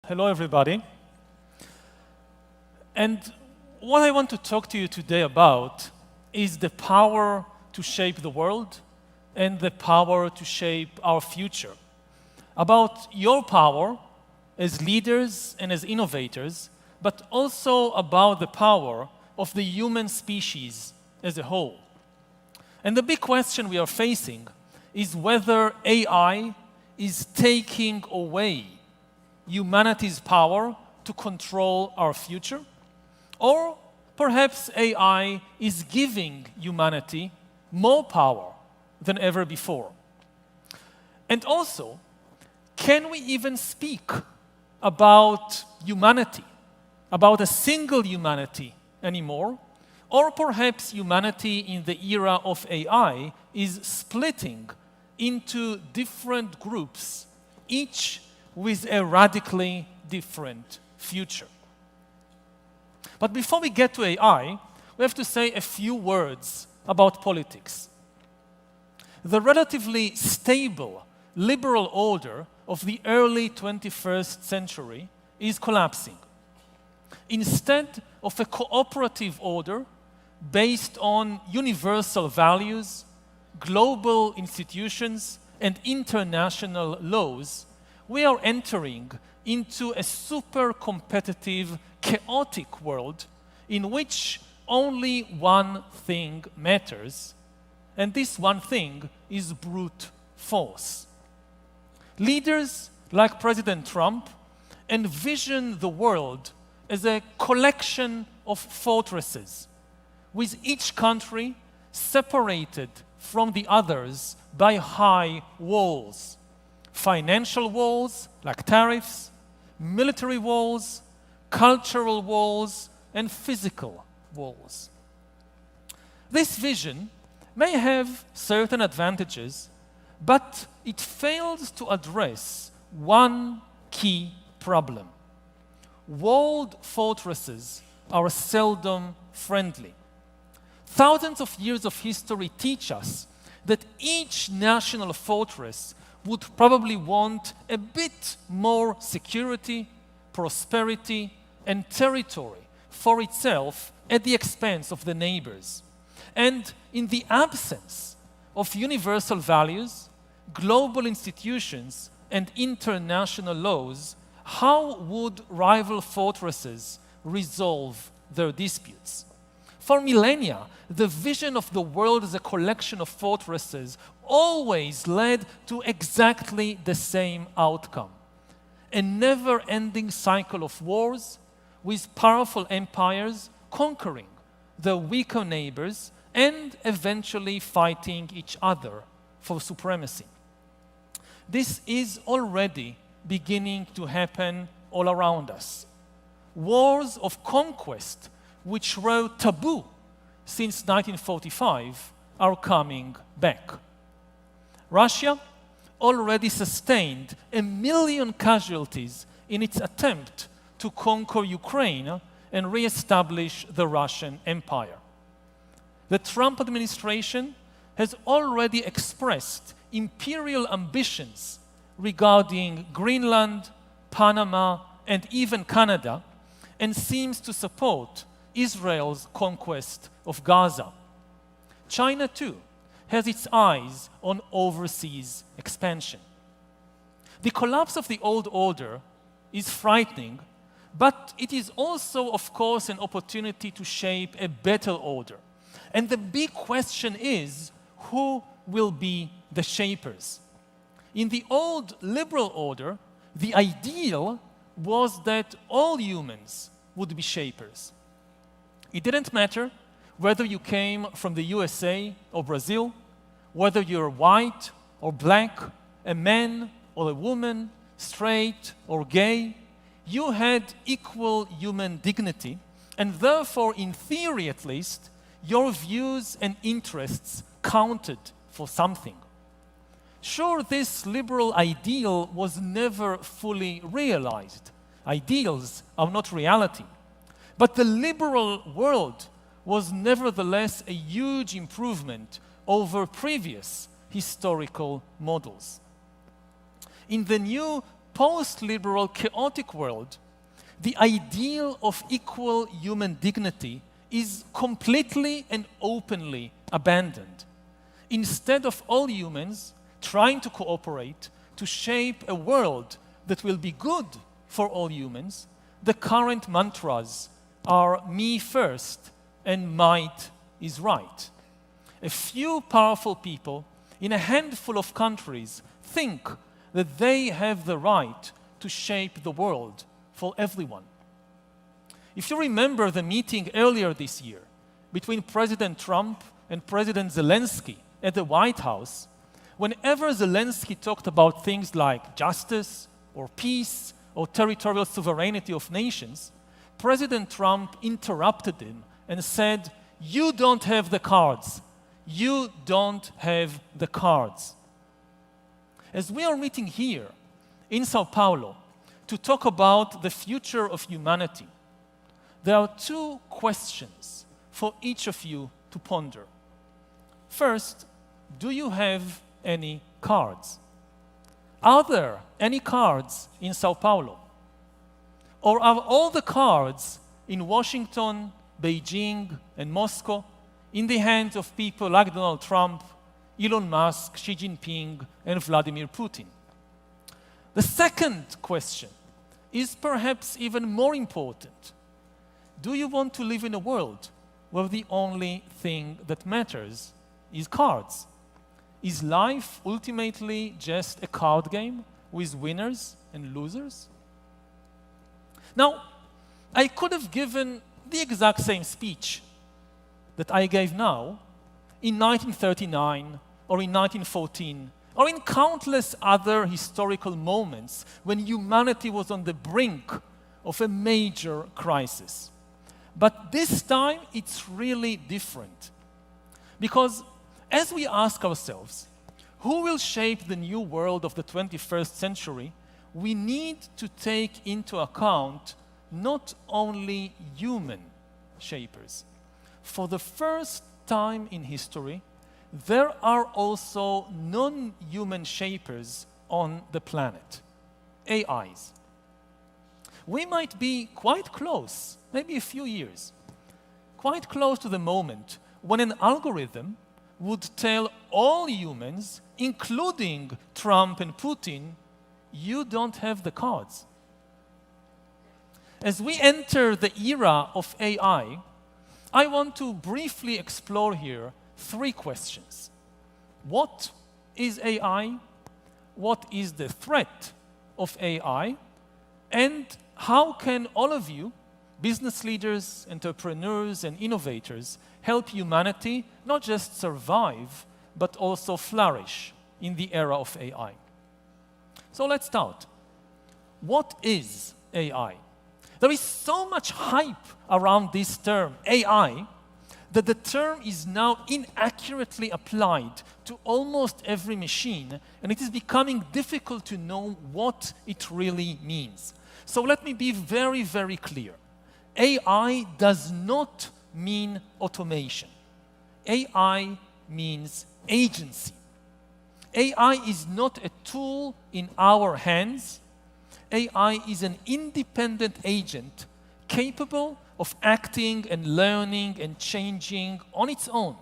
Hello, everybody. And what I want to talk to you today about is the power to shape the world and the power to shape our future. About your power as leaders and as innovators, but also about the power of the human species as a whole. And the big question we are facing is whether AI is taking away humanity's power to control our future, or perhaps AI is giving humanity more power than ever before. And also, can we even speak about humanity, about a single humanity anymore? Or perhaps humanity in the era of AI is splitting into different groups, each with a radically different future. But before we get to AI, we have to say a few words about politics. The relatively stable liberal order of the early 21st century is collapsing. Instead of a cooperative order based on universal values, global institutions, and international laws, we are entering into a super competitive, chaotic world in which only one thing matters, and this one thing is brute force. Leaders like President Trump envision the world as a collection of fortresses, with each country separated from the others by high walls. Financial walls, like tariffs, military walls, cultural walls, and physical walls. This vision may have certain advantages, but it fails to address one key problem. Walled fortresses are seldom friendly. Thousands of years of history teach us that each national fortress would probably want a bit more security, prosperity, and territory for itself at the expense of the neighbors. And in the absence of universal values, global institutions, and international laws, how would rival fortresses resolve their disputes? For millennia, the vision of the world as a collection of fortresses always led to exactly the same outcome: a never-ending cycle of wars, with powerful empires conquering their weaker neighbors and eventually fighting each other for supremacy. This is already beginning to happen all around us. Wars of conquest, which were taboo since 1945, are coming back. Russia already sustained 1 million casualties in its attempt to conquer Ukraine and re-establish the Russian Empire. The Trump administration has already expressed imperial ambitions regarding Greenland, Panama, and even Canada, and seems to support Israel's conquest of Gaza. China, too, has its eyes on overseas expansion. The collapse of the old order is frightening, but it is also, of course, an opportunity to shape a better order. And the big question is, who will be the shapers? In the old liberal order, the ideal was that all humans would be shapers. It didn't matter whether you came from the USA or Brazil, whether you're white or black, a man or a woman, straight or gay. You had equal human dignity, and therefore, in theory at least, your views and interests counted for something. Sure, this liberal ideal was never fully realized. Ideals are not reality. But the liberal world was nevertheless a huge improvement over previous historical models. In the new post-liberal, chaotic world, the ideal of equal human dignity is completely and openly abandoned. Instead of all humans trying to cooperate to shape a world that will be good for all humans, the current mantras are me first and might is right. A few powerful people in a handful of countries think that they have the right to shape the world for everyone. If you remember the meeting earlier this year between President Trump and President Zelensky at the White House, whenever Zelensky talked about things like justice or peace or territorial sovereignty of nations, President Trump interrupted him and said, "You don't have the cards. You don't have the cards." As we are meeting here in Sao Paulo to talk about the future of humanity, there are two questions for each of you to ponder. First, do you have any cards? Are there any cards in Sao Paulo? Or are all the cards in Washington, Beijing, and Moscow in the hands of people like Donald Trump, Elon Musk, Xi Jinping, and Vladimir Putin? The second question is perhaps even more important. Do you want to live in a world where the only thing that matters is cards? Is life ultimately just a card game with winners and losers? Now, I could have given the exact same speech that I gave now in 1939 or in 1914 or in countless other historical moments when humanity was on the brink of a major crisis. But this time, it's really different. Because as we ask ourselves, who will shape the new world of the 21st century, we need to take into account not only human shapers. For the first time in history, there are also non-human shapers on the planet, AIs. We might be quite close, maybe a few years, quite close to the moment when an algorithm would tell all humans, including Trump and Putin, you don't have the cards. As we enter the era of AI, I want to briefly explore here three questions. What is AI? What is the threat of AI? And how can all of you, business leaders, entrepreneurs, and innovators, help humanity not just survive, but also flourish in the era of AI? So let's start. What is AI? There is so much hype around this term, AI, that the term is now inaccurately applied to almost every machine, and it is becoming difficult to know what it really means. So let me be very, very clear. AI does not mean automation. AI means agency. AI is not a tool in our hands. AI is an independent agent capable of acting and learning and changing on its own.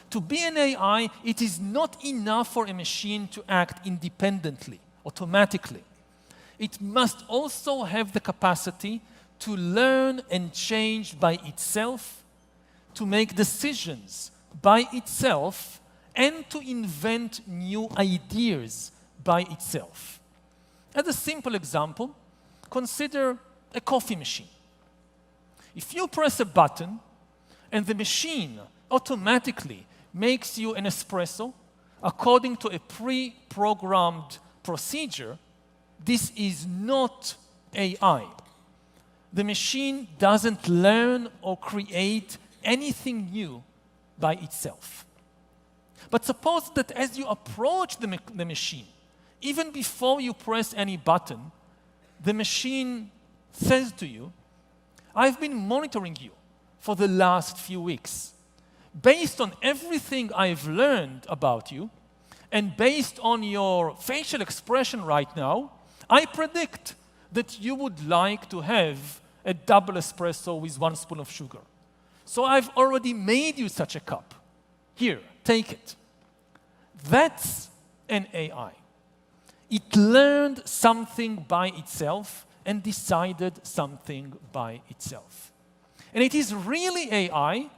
To be an AI, it is not enough for a machine to act independently, automatically. It must also have the capacity to learn and change by itself, to make decisions by itself, and to invent new ideas by itself. As a simple example, consider a coffee machine. If you press a button and the machine automatically makes you an espresso according to a pre-programmed procedure, this is not AI. The machine doesn't learn or create anything new by itself. But suppose that as you approach the machine, even before you press any button, the machine says to you, I've been monitoring you for the last few weeks. Based on everything I've learned about you, and based on your facial expression right now, I predict that you would like to have a double espresso with 1 spoon of sugar. So I've already made you such a cup. Here, take it. That's an AI. It learned something by itself and decided something by itself. And it is really AI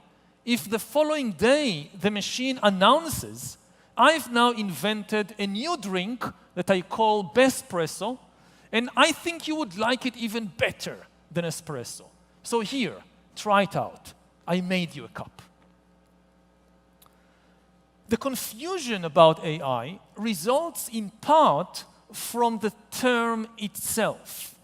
if the following day the machine announces, I've now invented a new drink that I call Bespresso, and I think you would like it even better than espresso. So here, try it out. I made you a cup. The confusion about AI results in part from the term itself.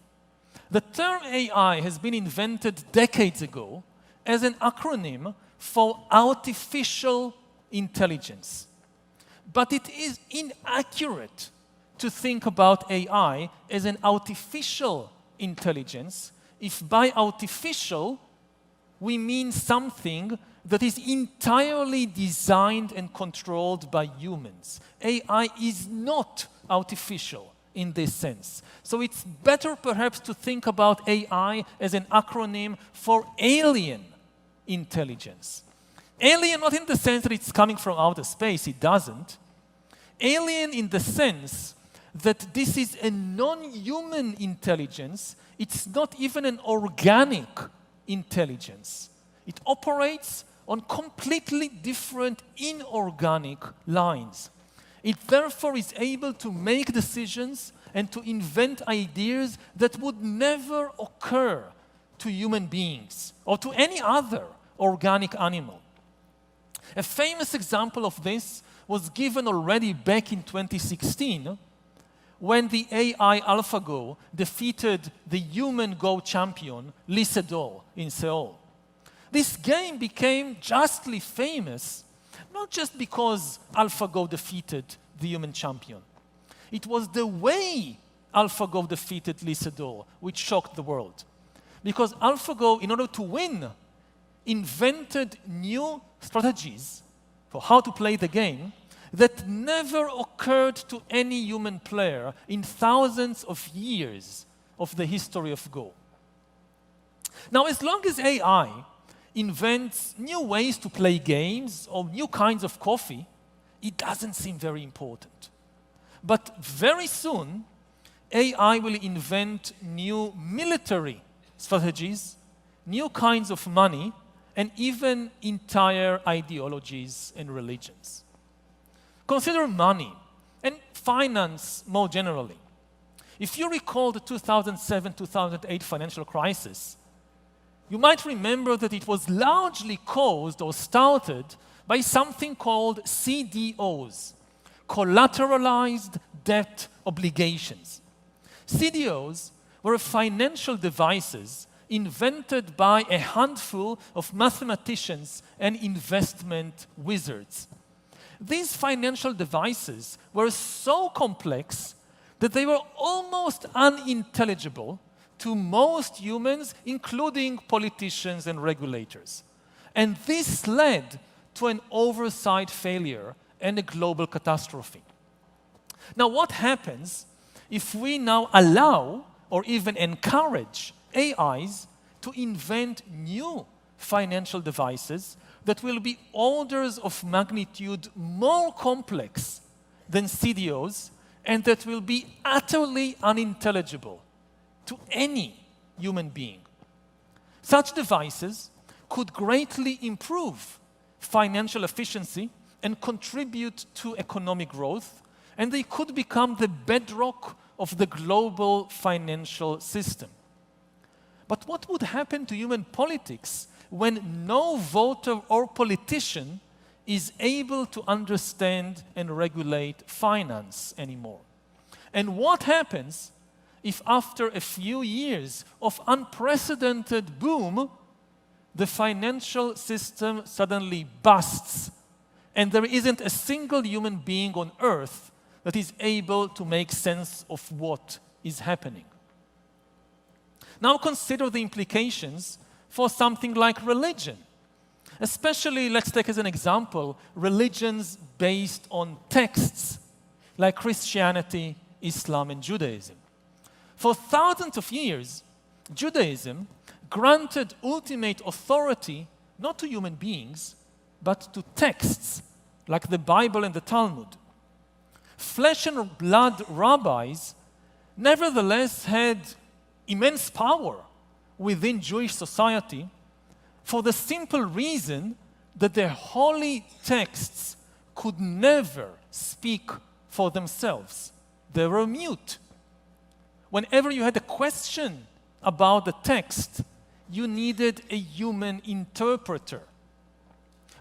The term AI has been invented decades ago as an acronym for artificial intelligence. But it is inaccurate to think about AI as an artificial intelligence if by artificial we mean something that is entirely designed and controlled by humans. AI is not artificial in this sense. So it's better perhaps to think about AI as an acronym for alien intelligence. Alien not in the sense that it's coming from outer space, it doesn't. Alien in the sense that this is a non-human intelligence, it's not even an organic intelligence. It operates on completely different inorganic lines. It therefore is able to make decisions and to invent ideas that would never occur to human beings or to any other organic animal. A famous example of this was given already back in 2016 when the AI AlphaGo defeated the human Go champion Lee Sedol in Seoul. This game became justly famous, not just because AlphaGo defeated the human champion. It was the way AlphaGo defeated Lee Sedol which shocked the world. Because AlphaGo, in order to win, invented new strategies for how to play the game that never occurred to any human player in thousands of years of the history of Go. Now, as long as AI invents new ways to play games or new kinds of coffee, it doesn't seem very important. But very soon, AI will invent new military strategies, new kinds of money, and even entire ideologies and religions. Consider money and finance more generally. If you recall the 2007-2008 financial crisis, you might remember that it was largely caused or started by something called CDOs, collateralized debt obligations. CDOs were financial devices invented by a handful of mathematicians and investment wizards. These financial devices were so complex that they were almost unintelligible to most humans, including politicians and regulators. And this led to an oversight failure and a global catastrophe. Now, what happens if we now allow or even encourage AIs to invent new financial devices that will be orders of magnitude more complex than CDOs and that will be utterly unintelligible to any human being? Such devices could greatly improve financial efficiency and contribute to economic growth, and they could become the bedrock of the global financial system. But what would happen to human politics when no voter or politician is able to understand and regulate finance anymore? And what happens if after a few years of unprecedented boom, the financial system suddenly busts and there isn't a single human being on earth that is able to make sense of what is happening? Now consider the implications for something like religion. Especially, let's take as an example, religions based on texts like Christianity, Islam, and Judaism. For thousands of years, Judaism granted ultimate authority not to human beings, but to texts like the Bible and the Talmud. Flesh and blood rabbis nevertheless had immense power within Jewish society for the simple reason that their holy texts could never speak for themselves. They were mute. Whenever you had a question about the text, you needed a human interpreter.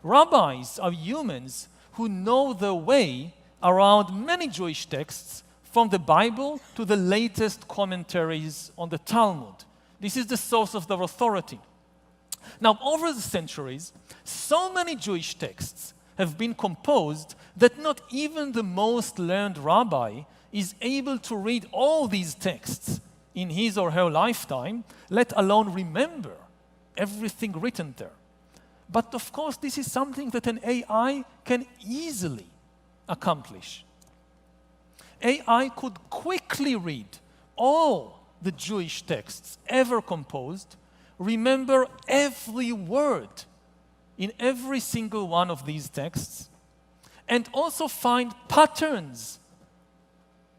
Rabbis are humans who know their way around many Jewish texts, from the Bible to the latest commentaries on the Talmud. This is the source of their authority. Now, over the centuries, so many Jewish texts have been composed that not even the most learned rabbi is able to read all these texts in his or her lifetime, let alone remember everything written there. But of course, this is something that an AI can easily accomplish. AI could quickly read all the Jewish texts ever composed, remember every word in every single one of these texts, and also find patterns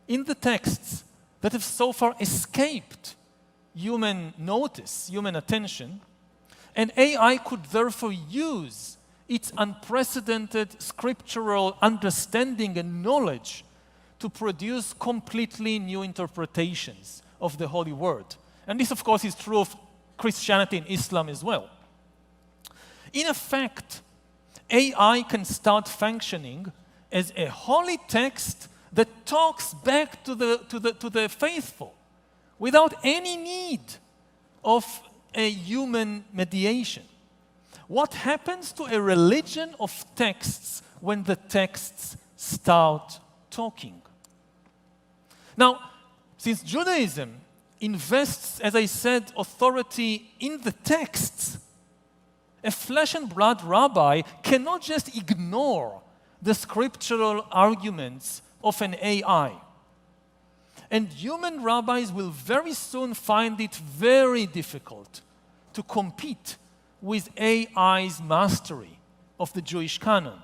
in the texts that have so far escaped human notice, human attention, and AI could therefore use its unprecedented scriptural understanding and knowledge to produce completely new interpretations of the Holy Word. And this, of course, is true of Christianity and Islam as well. In effect, AI can start functioning as a holy text that talks back to the faithful without any need of a human mediation. What happens to a religion of texts when the texts start talking? Now, since Judaism invests, as I said, authority in the texts, a flesh and blood rabbi cannot just ignore the scriptural arguments of an AI. And human rabbis will very soon find it very difficult to compete with AI's mastery of the Jewish canon.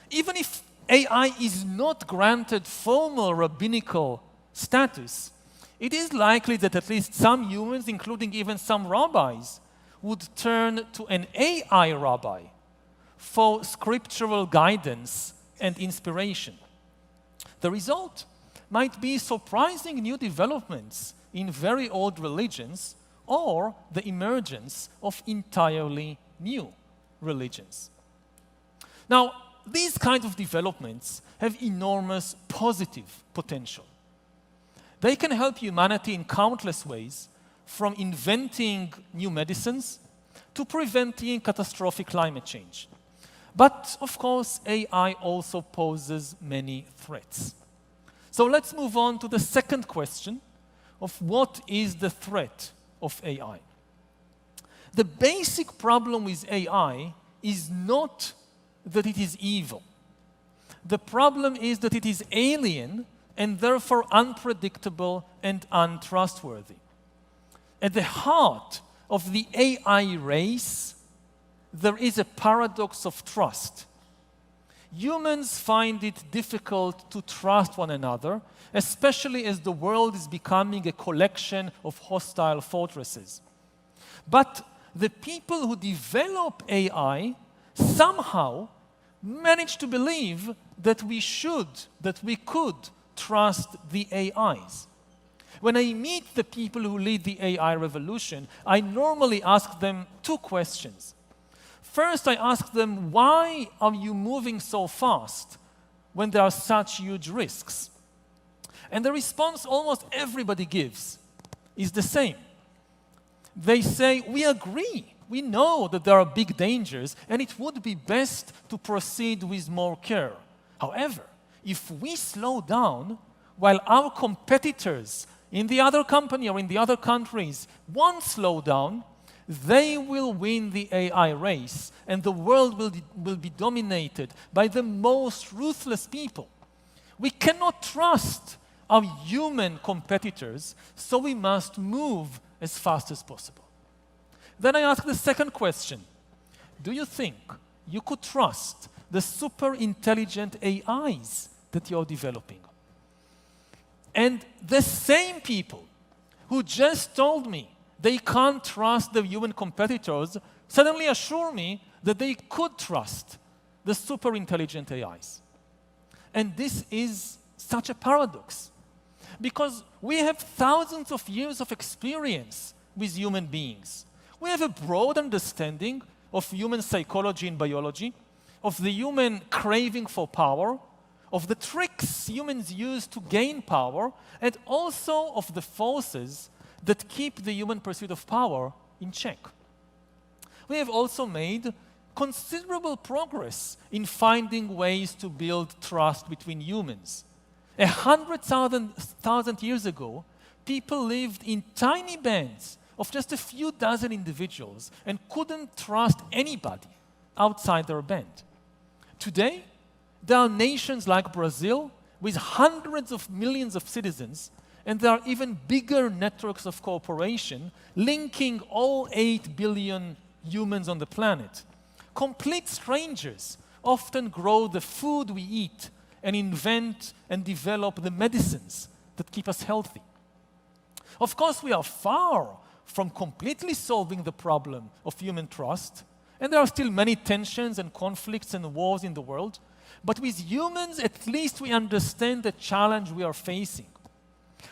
Even if AI is not granted formal rabbinical status, it is likely that at least some humans, including even some rabbis, would turn to an AI rabbi for scriptural guidance and inspiration. The result might be surprising new developments in very old religions or the emergence of entirely new religions. Now, these kinds of developments have enormous positive potential. They can help humanity in countless ways, from inventing new medicines to preventing catastrophic climate change. But, of course, AI also poses many threats. So let's move on to the second question of what is the threat of AI. The basic problem with AI is not that it is evil. The problem is that it is alien and therefore unpredictable and untrustworthy. At the heart of the AI race, there is a paradox of trust. Humans find it difficult to trust one another, especially as the world is becoming a collection of hostile fortresses. But the people who develop AI somehow manage to believe that we could trust the AIs. When I meet the people who lead the AI revolution, I normally ask them two questions. First, I ask them, why are you moving so fast when there are such huge risks? And the response almost everybody gives is the same. They say, we agree. We know that there are big dangers, and it would be best to proceed with more care. However, if we slow down while our competitors in the other company or in the other countries won't slow down, they will win the AI race, and the world will be dominated by the most ruthless people. We cannot trust are human competitors, so we must move as fast as possible. Then I ask the second question. Do you think you could trust the super intelligent AIs that you're developing? And the same people who just told me they can't trust the human competitors suddenly assure me that they could trust the super intelligent AIs. And this is such a paradox, because we have thousands of years of experience with human beings. We have a broad understanding of human psychology and biology, of the human craving for power, of the tricks humans use to gain power, and also of the forces that keep the human pursuit of power in check. We have also made considerable progress in finding ways to build trust between humans. 100,000 years ago, people lived in tiny bands of just a few dozen individuals and couldn't trust anybody outside their band. Today, there are nations like Brazil with hundreds of millions of citizens, and there are even bigger networks of cooperation linking all 8 billion humans on the planet. Complete strangers often grow the food we eat and invent and develop the medicines that keep us healthy. Of course, we are far from completely solving the problem of human trust, and there are still many tensions and conflicts and wars in the world, but with humans, at least we understand the challenge we are facing.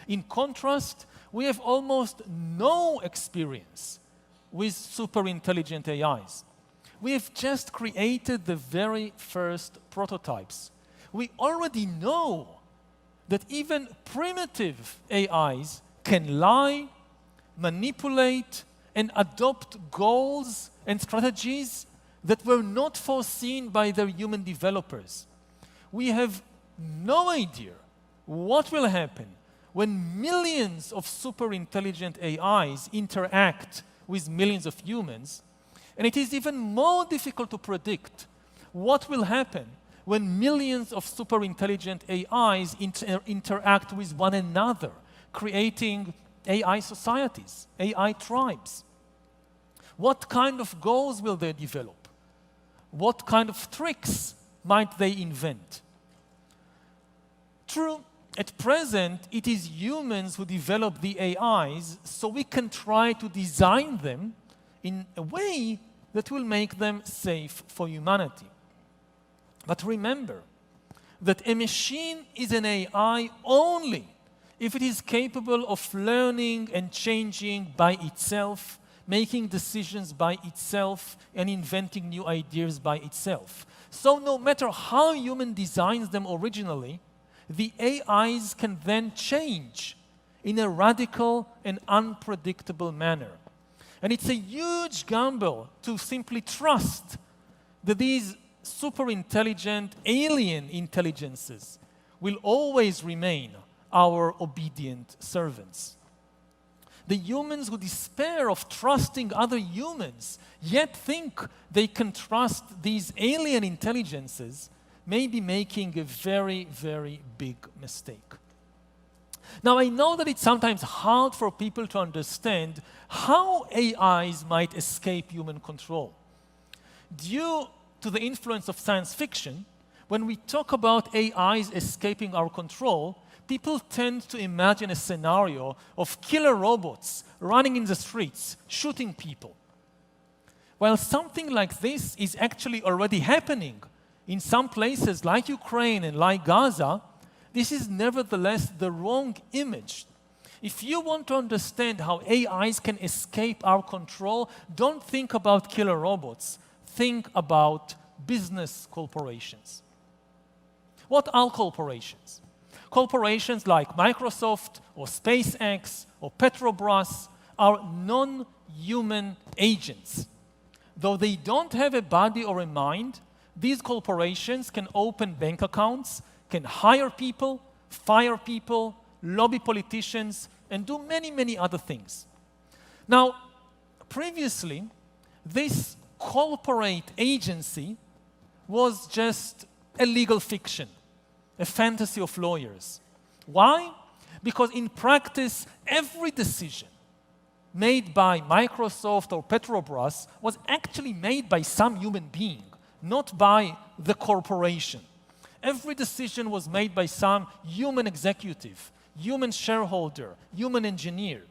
In contrast, we have almost no experience with super intelligent AIs. We have just created the very first prototypes. We already know that even primitive AIs can lie, manipulate, and adopt goals and strategies that were not foreseen by their human developers. We have no idea what will happen when millions of super intelligent AIs interact with millions of humans, and it is even more difficult to predict what will happen when millions of super intelligent AIs interact with one another, creating AI societies, AI tribes. What kind of goals will they develop? What kind of tricks might they invent? True, at present, it is humans who develop the AIs, so we can try to design them in a way that will make them safe for humanity. But remember that a machine is an AI only if it is capable of learning and changing by itself, making decisions by itself, and inventing new ideas by itself. So no matter how human designs them originally, the AIs can then change in a radical and unpredictable manner. And it's a huge gamble to simply trust that these super intelligent alien intelligences will always remain our obedient servants. The humans who despair of trusting other humans, yet think they can trust these alien intelligences, may be making a very, very big mistake. Now, I know that it's sometimes hard for people to understand how AIs might escape human control. Due to the influence of science fiction, when we talk about AIs escaping our control, people tend to imagine a scenario of killer robots running in the streets, shooting people. While something like this is actually already happening in some places like Ukraine and like Gaza, this is nevertheless the wrong image. If you want to understand how AIs can escape our control, don't think about killer robots. Think about business corporations. What are corporations? Corporations like Microsoft or SpaceX or Petrobras are non-human agents. Though they don't have a body or a mind, these corporations can open bank accounts, can hire people, fire people, lobby politicians, and do many, many other things. Now, previously, this corporate agency was just a legal fiction, a fantasy of lawyers. Why? Because in practice, every decision made by Microsoft or Petrobras was actually made by some human being, not by the corporation. Every decision was made by some human executive, human shareholder, human engineer.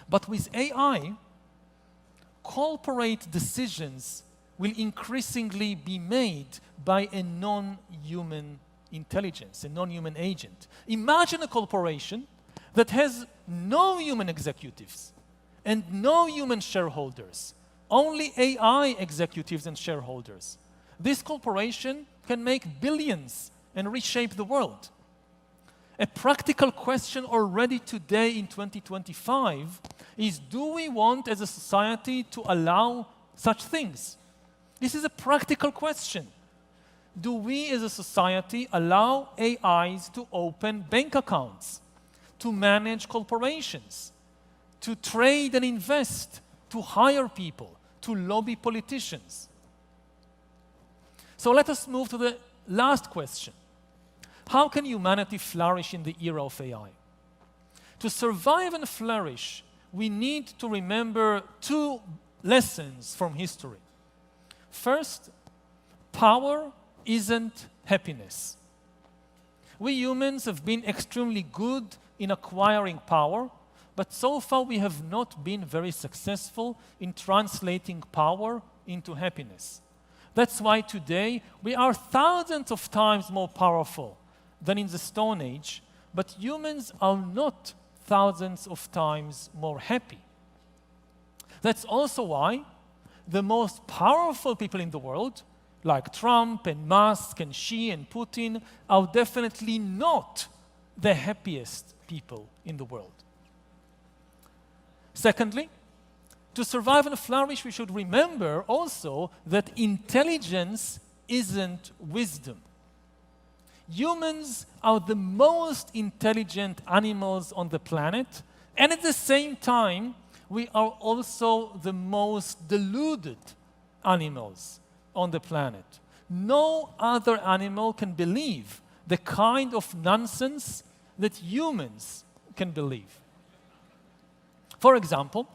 But with AI, corporate decisions will increasingly be made by a non-human intelligence, a non-human agent. Imagine a corporation that has no human executives and no human shareholders, only AI executives and shareholders. This corporation can make billions and reshape the world. A practical question already today in 2025 is, do we want as a society to allow such things? This is a practical question. Do we as a society allow AIs to open bank accounts, to manage corporations, to trade and invest, to hire people, to lobby politicians? So let us move to the last question. How can humanity flourish in the era of AI? To survive and flourish, we need to remember two lessons from history. First, power isn't happiness. We humans have been extremely good in acquiring power, but so far we have not been very successful in translating power into happiness. That's why today we are thousands of times more powerful than in the Stone Age, but humans are not thousands of times more happy. That's also why the most powerful people in the world, like Trump and Musk and Xi and Putin, are definitely not the happiest people in the world. Secondly, to survive and flourish, we should remember also that intelligence isn't wisdom. Humans are the most intelligent animals on the planet, and at the same time, we are also the most deluded animals on the planet. No other animal can believe the kind of nonsense that humans can believe. For example,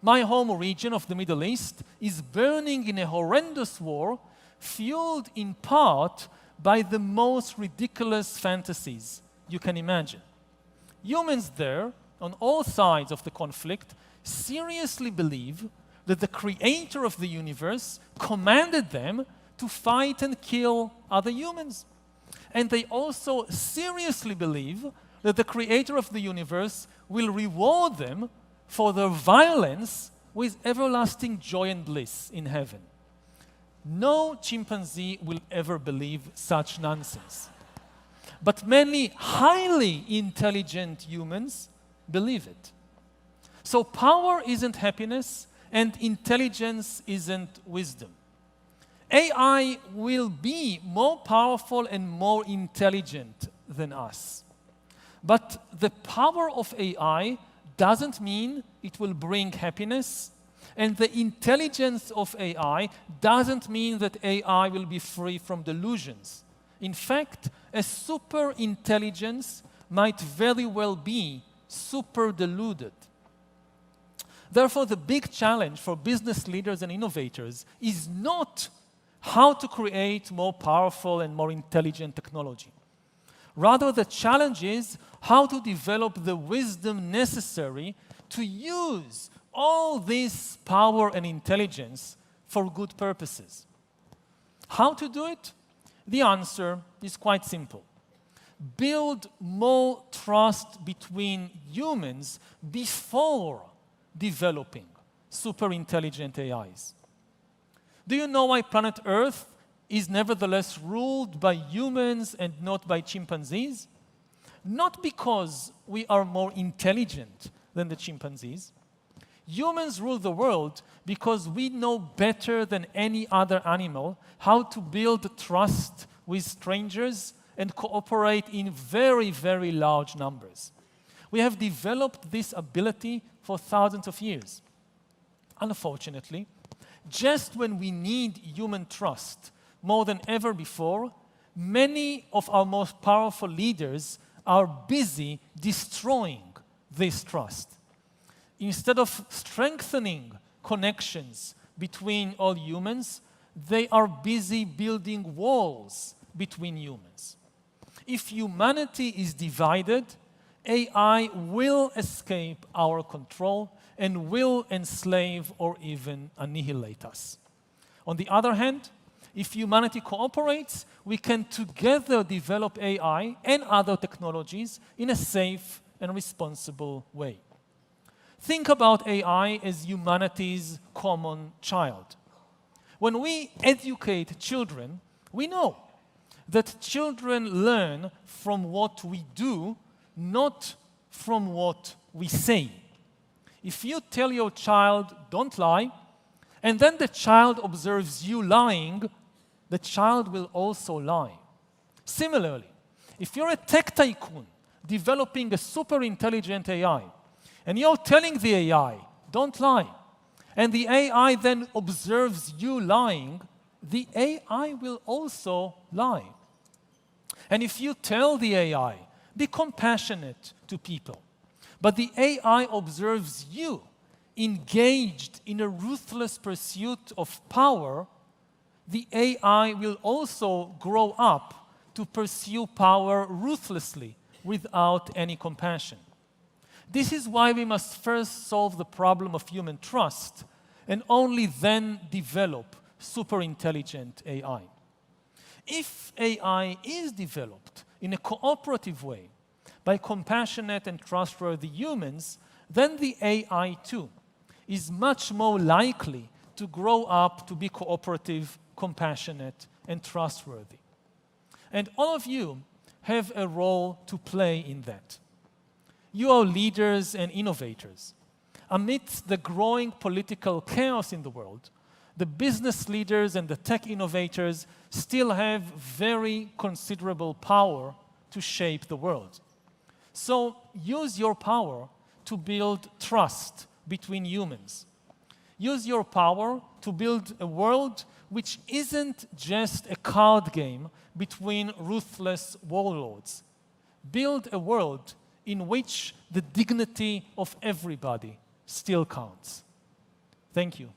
my home region of the Middle East is burning in a horrendous war, fueled in part by the most ridiculous fantasies you can imagine. Humans there, on all sides of the conflict, seriously believe that the creator of the universe commanded them to fight and kill other humans. And they also seriously believe that the creator of the universe will reward them for their violence with everlasting joy and bliss in heaven. No chimpanzee will ever believe such nonsense. But many highly intelligent humans believe it. So power isn't happiness, and intelligence isn't wisdom. AI will be more powerful and more intelligent than us. But the power of AI doesn't mean it will bring happiness, and the intelligence of AI doesn't mean that AI will be free from delusions. In fact, a super intelligence might very well be super deluded. Therefore, the big challenge for business leaders and innovators is not how to create more powerful and more intelligent technology. Rather, the challenge is how to develop the wisdom necessary to use all this power and intelligence for good purposes. How to do it? The answer is quite simple. Build more trust between humans before developing super intelligent AIs. Do you know why planet Earth is nevertheless ruled by humans and not by chimpanzees? Not because we are more intelligent than the chimpanzees. Humans rule the world because we know better than any other animal how to build trust with strangers and cooperate in very, very large numbers. We have developed this ability for thousands of years. Unfortunately, just when we need human trust more than ever before, many of our most powerful leaders are busy destroying this trust. Instead of strengthening connections between all humans, they are busy building walls between humans. If humanity is divided, AI will escape our control and will enslave or even annihilate us. On the other hand, if humanity cooperates, we can together develop AI and other technologies in a safe and responsible way. Think about AI as humanity's common child. When we educate children, we know that children learn from what we do, not from what we say. If you tell your child, don't lie, and then the child observes you lying, the child will also lie. Similarly, if you're a tech tycoon developing a super intelligent AI, and you're telling the AI, don't lie, and the AI then observes you lying, the AI will also lie. And if you tell the AI, be compassionate to people, but the AI observes you engaged in a ruthless pursuit of power, the AI will also grow up to pursue power ruthlessly without any compassion. This is why we must first solve the problem of human trust and only then develop super intelligent AI. If AI is developed in a cooperative way by compassionate and trustworthy humans, then the AI too is much more likely to grow up to be cooperative, compassionate, and trustworthy. And all of you have a role to play in that. You are leaders and innovators. Amidst the growing political chaos in the world, the business leaders and the tech innovators still have very considerable power to shape the world. So use your power to build trust between humans. Use your power to build a world which isn't just a card game between ruthless warlords. Build a world in which the dignity of everybody still counts. Thank you.